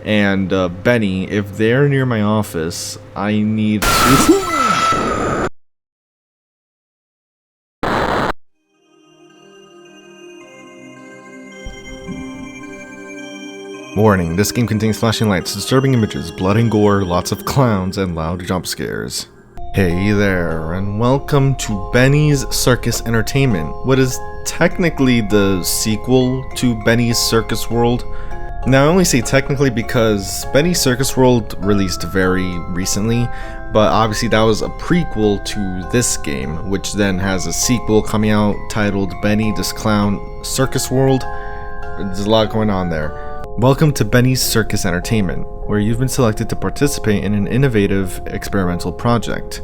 and Benny, if they're near my office, I need to... Warning, this game contains flashing lights, disturbing images, blood and gore, lots of clowns, and loud jump scares. Hey there, and welcome to Benny's Circus Entertainment, what is technically the sequel to Benny's Circus World. Now, I only say technically because Benny's Circus World released very recently, but obviously that was a prequel to this game, which then has a sequel coming out titled Benny This Clown Circus World. There's a lot going on there. Welcome to Benny's Circus Entertainment, where you've been selected to participate in an innovative experimental project.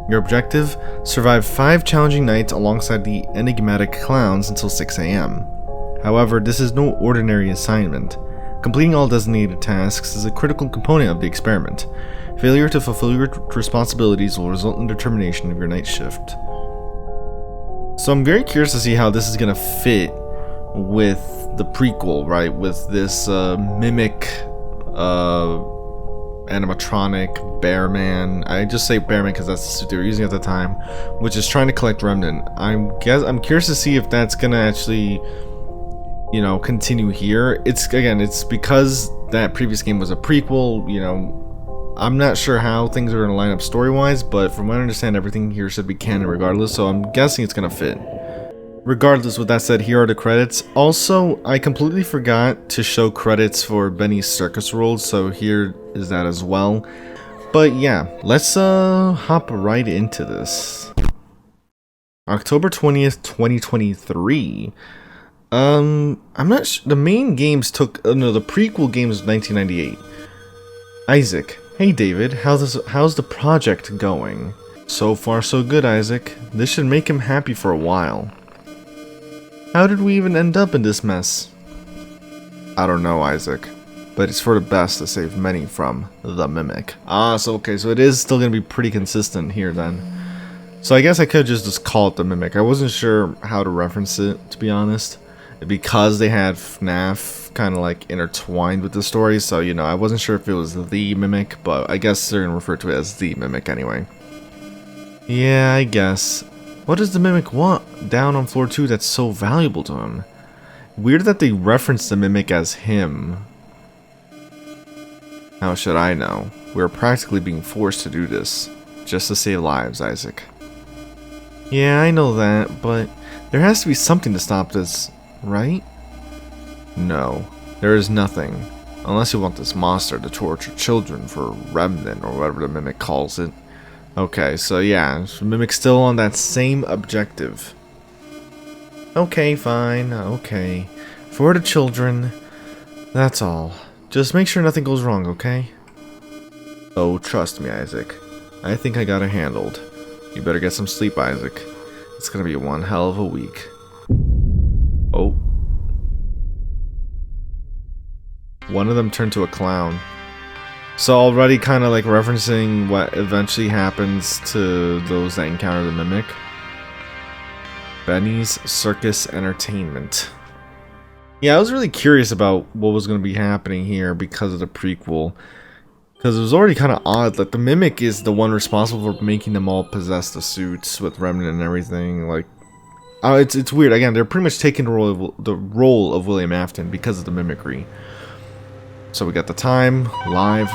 Your objective? Survive 5 challenging nights alongside the enigmatic clowns until 6 AM. However, this is no ordinary assignment. Completing all designated tasks is a critical component of the experiment. Failure to fulfill your responsibilities will result in the termination of your night shift. So I'm very curious to see how this is going to fit with the prequel, right? With this mimic animatronic bear man. I just say bear man because that's the suit they were using at the time, which is trying to collect remnant. I'm curious to see if that's gonna actually, you know, continue here. It's because that previous game was a prequel, you know. I'm not sure how things are gonna line up story-wise, but from what I understand, everything here should be canon regardless, so I'm guessing it's gonna fit. Regardless, with that said, here are the credits. Also, I completely forgot to show credits for Benny's Circus World, so here is that as well. But yeah, let's hop right into this. October 20th, 2023. I'm not sure. The main games took... no, the prequel games was 1998. Isaac. Hey David, how's the project going? So far so good, Isaac. This should make him happy for a while. How did we even end up in this mess? I don't know, Isaac, but it's for the best to save many from the Mimic. So it is still going to be pretty consistent here then. So I guess I could just call it the Mimic. I wasn't sure how to reference it, to be honest, because they had FNAF kind of like intertwined with the story, so you know, I wasn't sure if it was the Mimic, but I guess they're going to refer to it as the Mimic anyway. Yeah, I guess. What does the Mimic want down on floor 2 that's so valuable to him? Weird that they reference the Mimic as him. How should I know? We're practically being forced to do this, just to save lives, Isaac. Yeah, I know that, but there has to be something to stop this, right? No, there is nothing. Unless you want this monster to torture children for remnant, or whatever the Mimic calls it. Okay, so yeah, Mimic's still on that same objective. Okay, fine, okay. For the children, that's all. Just make sure nothing goes wrong, okay? Oh, trust me, Isaac. I think I got it handled. You better get some sleep, Isaac. It's gonna be one hell of a week. Oh. One of them turned to a clown. So already kind of like referencing what eventually happens to those that encounter the Mimic. Benny's Circus Entertainment. Yeah, I was really curious about what was going to be happening here because of the prequel. Because it was already kind of odd that the Mimic is the one responsible for making them all possess the suits with remnant and everything. Like, it's weird. Again, they're pretty much taking the role of William Afton because of the mimicry. So we got the time, live,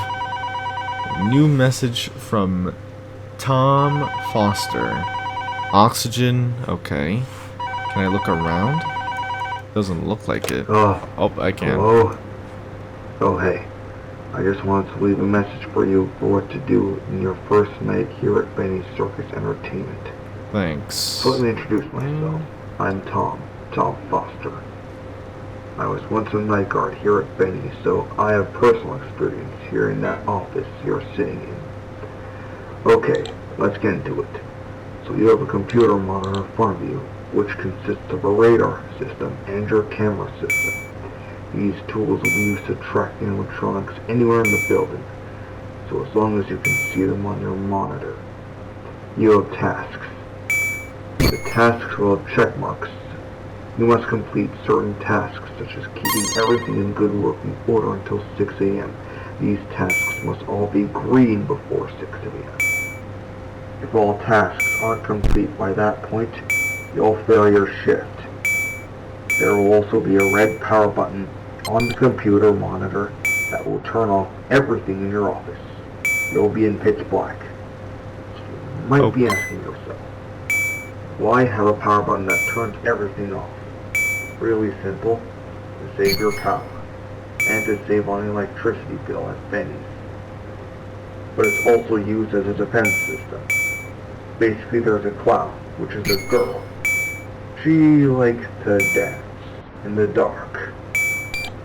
new message from Tom Foster. Oxygen, okay. Can I look around? Doesn't look like it. Oh, I can. Hello? Oh, hey. I just wanted to leave a message for you for what to do in your first night here at Benny's Circus Entertainment. Thanks. So let me introduce myself. I'm Tom Foster. I was once a night guard here at Benny's, so I have personal experience here in that office you're sitting in. Okay, let's get into it. So you have a computer monitor in front of you, which consists of a radar system and your camera system. These tools will be used to track animatronics anywhere in the building, so as long as you can see them on your monitor. You have tasks. The tasks will have check marks. You must complete certain tasks, such as keeping everything in good working order until 6 AM, These tasks must all be green before 6 p.m. If all tasks aren't complete by that point, you'll fail your shift. There will also be a red power button on the computer monitor that will turn off everything in your office. You'll be in pitch black. You might be asking yourself, why have a power button that turns everything off? Really simple, to save your power, and to save on the electricity bill at Benny's. But it's also used as a defense system. Basically, there's a clown, which is a girl. She likes to dance in the dark.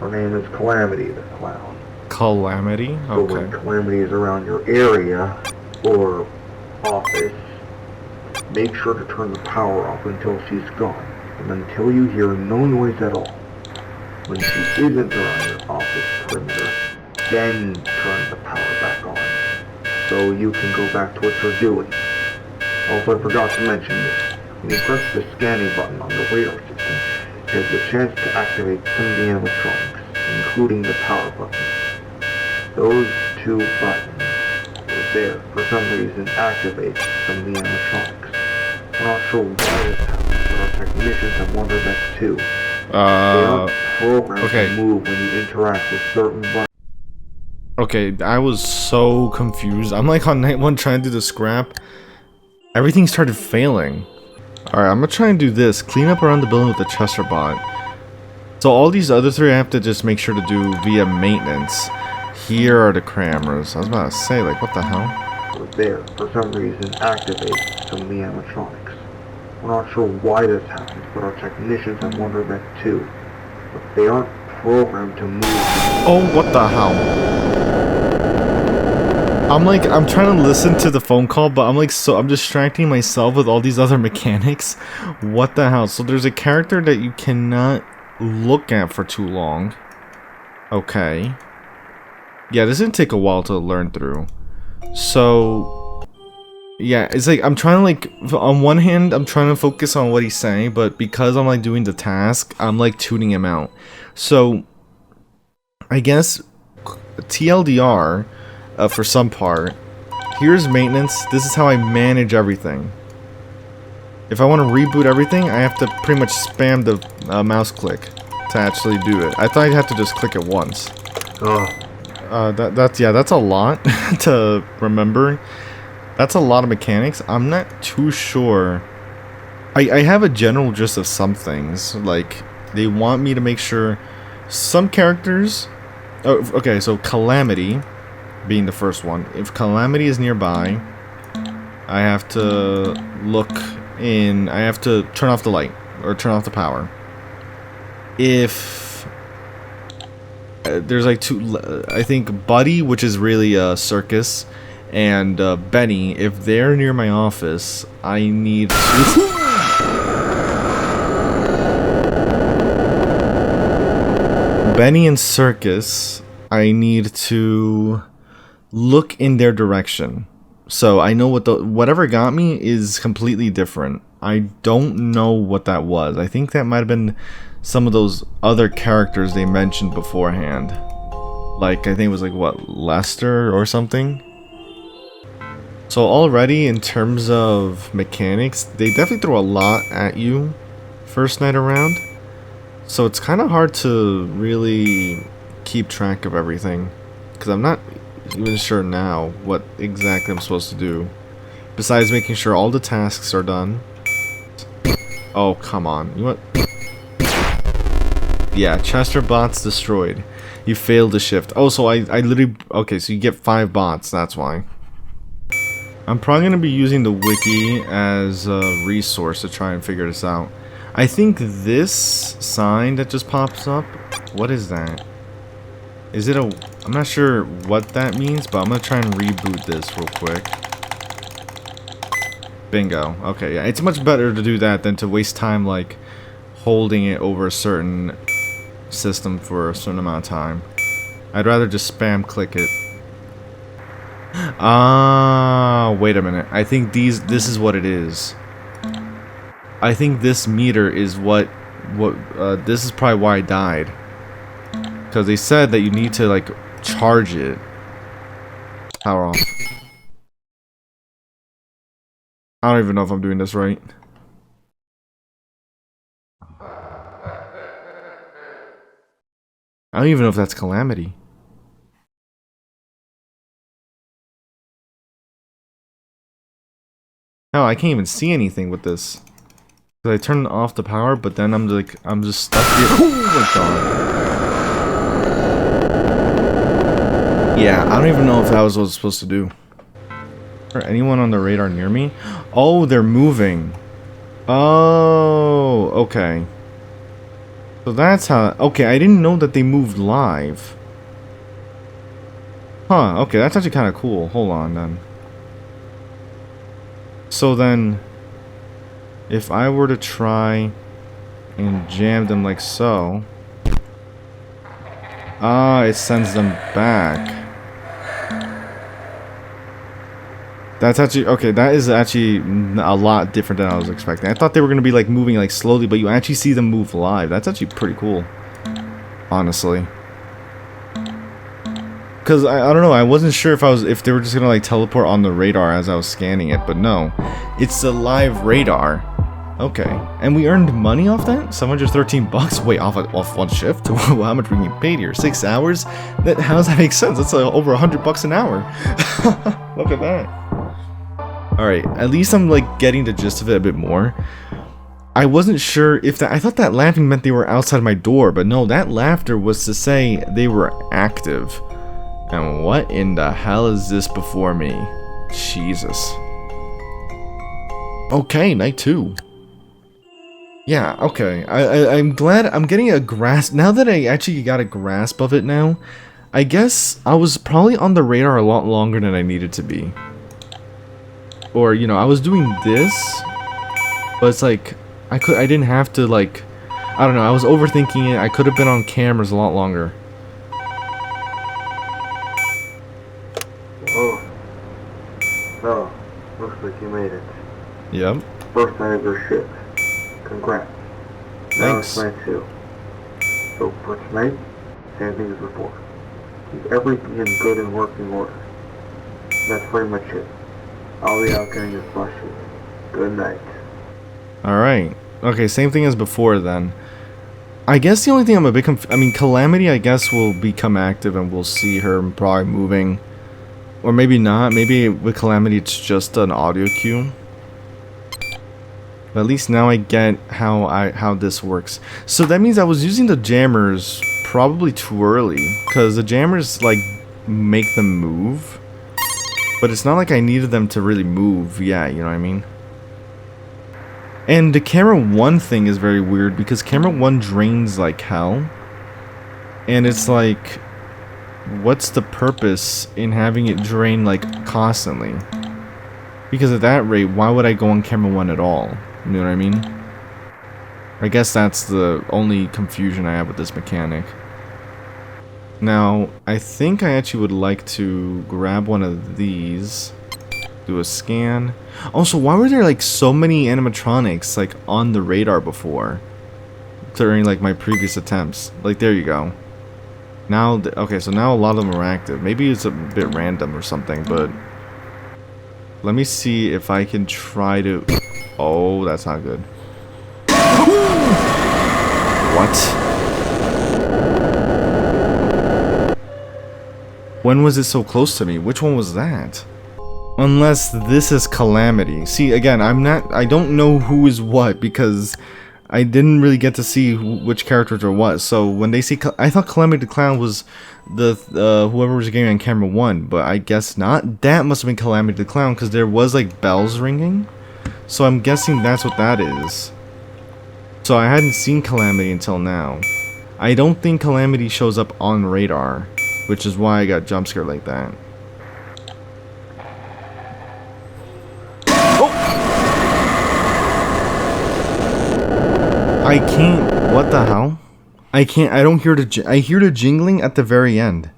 Her name is Calamity the Clown. Calamity? So Okay. when Calamity is around your area, or office, make sure to turn the power off until she's gone, and until you hear no noise at all. When she isn't around your office perimeter, then turn the power back on, so you can go back to what you're doing. Also, I forgot to mention this. When you press the scanning button on the radar system, it has the chance to activate some of the animatronics, including the power button. Those two buttons were there for some reason activate some of the animatronics. I'm not sure why this happens, but our technicians have wondered that too. They aren't programmed okay. to move when you interact with certain buttons. Okay, I was so confused. I'm like on night 1 trying to do the scrap. Everything started failing. Alright, I'm gonna try and do this. Clean up around the building with the Chester bot. So all these other 3 I have to just make sure to do via maintenance. Here are the cameras. I was about to say, like, what the hell? Were there for some reason activate some of the animatronics. We're not sure why this happens, but our technicians have wondered that too. But they aren't programmed to move. Oh, what the hell? I'm trying to listen to the phone call, but I'm distracting myself with all these other mechanics. What the hell? So there's a character that you cannot look at for too long. Okay. Yeah, this didn't take a while to learn through. So, yeah, it's like, I'm trying to like, on one hand, I'm trying to focus on what he's saying, but because I'm like doing the task, I'm like tuning him out. So, I guess, TLDR, for some part, here's maintenance, this is how I manage everything. If I want to reboot everything, I have to pretty much spam the mouse click to actually do it. I thought I'd have to just click it once. That's a lot to remember. That's a lot of mechanics. I'm not too sure. I have a general gist of some things. Like, they want me to make sure some characters... Oh, okay, so Calamity being the first one. If Calamity is nearby, I have to look in... I have to turn off the light, or turn off the power. If... there's like 2, I think Buddy, which is really Circus, and Benny, if they're near my office, I need to... Benny and Circus, I need to look in their direction. So I know whatever got me is completely different. I don't know what that was. I think that might have been some of those other characters they mentioned beforehand. Like, I think it was like, what, Lester or something? So already, in terms of mechanics, they definitely throw a lot at you first night around. So it's kind of hard to really keep track of everything. Because I'm not even sure now what exactly I'm supposed to do. Besides making sure all the tasks are done. Oh, come on. You know what? Yeah, Chester bots destroyed. You failed to shift. Oh, so I literally... Okay, so you get 5 bots, that's why. I'm probably going to be using the wiki as a resource to try and figure this out. I think this sign that just pops up... What is that? Is it a... I'm not sure what that means, but I'm going to try and reboot this real quick. Bingo. Okay, yeah. It's much better to do that than to waste time, like, holding it over a certain system for a certain amount of time. I'd rather just spam click it. Ah, wait a minute. I think this is what it is. I think this meter is this is probably why I died. Because they said that you need to, like, charge it. Power off. I don't even know if I'm doing this right. I don't even know if that's Calamity. No, I can't even see anything with this. I turn off the power, but then I'm just stuck here. Oh my god. Yeah, I don't even know if that was what I was supposed to do. Is there anyone on the radar near me? Oh, they're moving. Oh, okay. So that's how... Okay, I didn't know that they moved live. Huh, okay, that's actually kind of cool. Hold on, then. So then... If I were to try and jam them like so... Ah, it sends them back. That's actually... Okay, that is actually a lot different than I was expecting. I thought they were going to be like moving like slowly, but you actually see them move live. That's actually pretty cool. Honestly. Because I don't know, I wasn't sure if they were just going to like teleport on the radar as I was scanning it, but no. It's a live radar. Okay. And we earned money off that? 713 bucks? Wait, off one shift? How much we getting paid here? 6 hours? How does that make sense? That's like over 100 bucks an hour. Look at that. Alright, at least I'm like getting the gist of it a bit more. I wasn't sure if that... I thought that laughing meant they were outside my door, but no, that laughter was to say they were active. And what in the hell is this before me? Jesus. Okay, night 2. Yeah, okay. I'm glad I'm getting a grasp. Now that I actually got a grasp of it now, I guess I was probably on the radar a lot longer than I needed to be. Or, you know, I was doing this, but it's like, I didn't have to, like, I don't know, I was overthinking it. I could have been on cameras a lot longer. Oh. So, looks like you made it. Yep. First night of your ship. Congrats. Now it's night 2. So for tonight, same thing as before. Keep everything in good and working order. That's pretty much it. I'll be out getting your flushes. Good night. Alright. Okay, same thing as before then. I guess the only thing I'm a bit I mean, Calamity, I guess, will become active and we'll see her probably moving. Or maybe not. Maybe with Calamity it's just an audio cue. But at least now I get how this works. So that means I was using the jammers probably too early. Because the jammers, like, make them move. But it's not like I needed them to really move. Yeah, you know what I mean? And the camera 1 thing is very weird. Because camera 1 drains like hell. And it's like... What's the purpose in having it drain, like, constantly? Because at that rate, why would I go on camera 1 at all? You know what I mean? I guess that's the only confusion I have with this mechanic. Now, I think I actually would like to grab one of these. Do a scan. Also, why were there like so many animatronics like on the radar before? During like my previous attempts. Like, there you go. Now, okay, so now a lot of them are active. Maybe it's a bit random or something, but... Let me see if I can try to... Oh, that's not good. What? When was it so close to me? Which one was that? Unless this is Calamity. See, again, I don't know who is what because I didn't really get to see which characters are what. So when they see, I thought Calamity the Clown was the whoever was getting on camera 1, but I guess not. That must have been Calamity the Clown because there was like bells ringing. So I'm guessing that's what that is. So I hadn't seen Calamity until now. I don't think Calamity shows up on radar, which is why I got jump scared like that. Oh! I can't. What the hell? I can't. I don't hear the. I hear the jingling at the very end.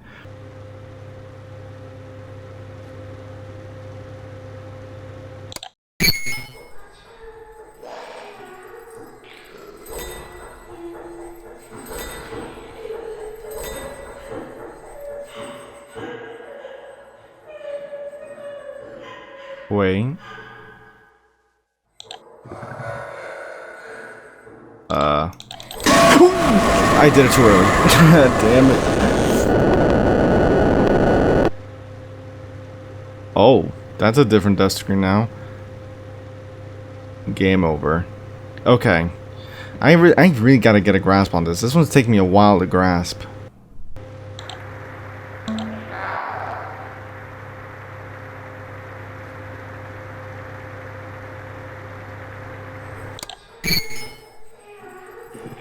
Wait. I did it too early. Damn it. Oh, that's a different death screen now. Game over. Okay. I really gotta get a grasp on this. This one's taking me a while to grasp.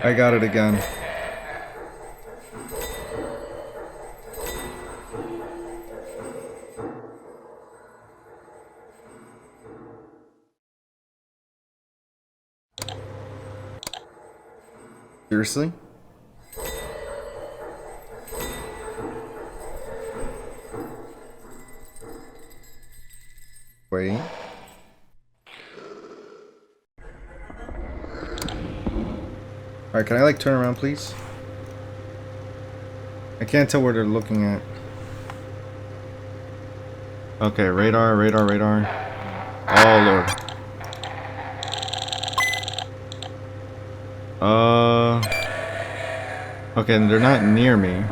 I got it again. Seriously? Wait. Alright, can I like turn around, please? I can't tell where they're looking at. Okay, radar, radar, radar. Oh lord. Okay, they're not near me. Ooh,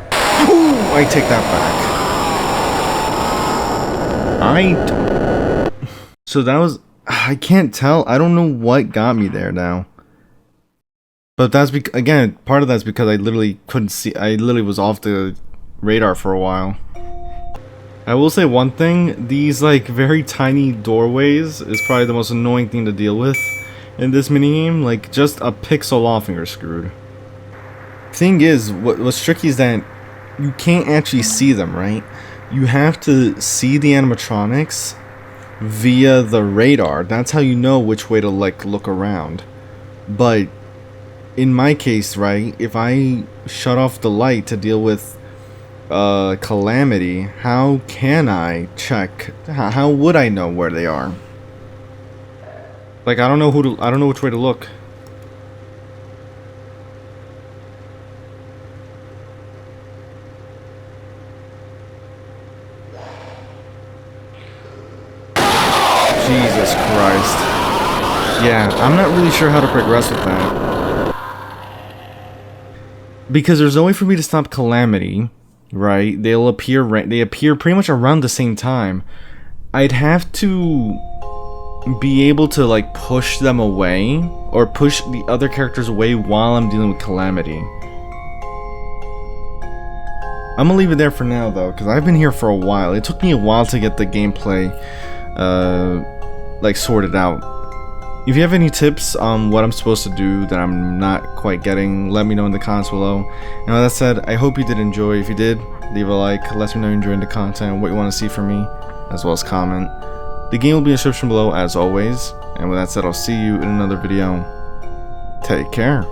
I take that back. So that was... I can't tell. I don't know what got me there now. But that's again, part of that's because I literally couldn't see. I literally was off the radar for a while. I will say one thing, these like very tiny doorways is probably the most annoying thing to deal with in this minigame. Like just a pixel off and you're screwed. Thing is, what's tricky is that you can't actually see them, right? You have to see the animatronics via the radar. That's how you know which way to like look around. But in my case, right, if I shut off the light to deal with Calamity, how can I check? How would I know where they are? Like I don't know I don't know which way to look. Jesus Christ. Yeah, I'm not really sure how to progress with that. Because there's no way for me to stop Calamity, right? They appear pretty much around the same time. I'd have to be able to like push them away or push the other characters away while I'm dealing with Calamity. I'm gonna leave it there for now though, because I've been here for a while. It took me a while to get the gameplay like sorted out. If you have any tips on what I'm supposed to do that I'm not quite getting, let me know in the comments below. And with that said, I hope you did enjoy. If you did, leave a like, let me know you're enjoying the content and what you want to see from me, as well as comment. The game will be in the description below as always. And with that said, I'll see you in another video. Take care.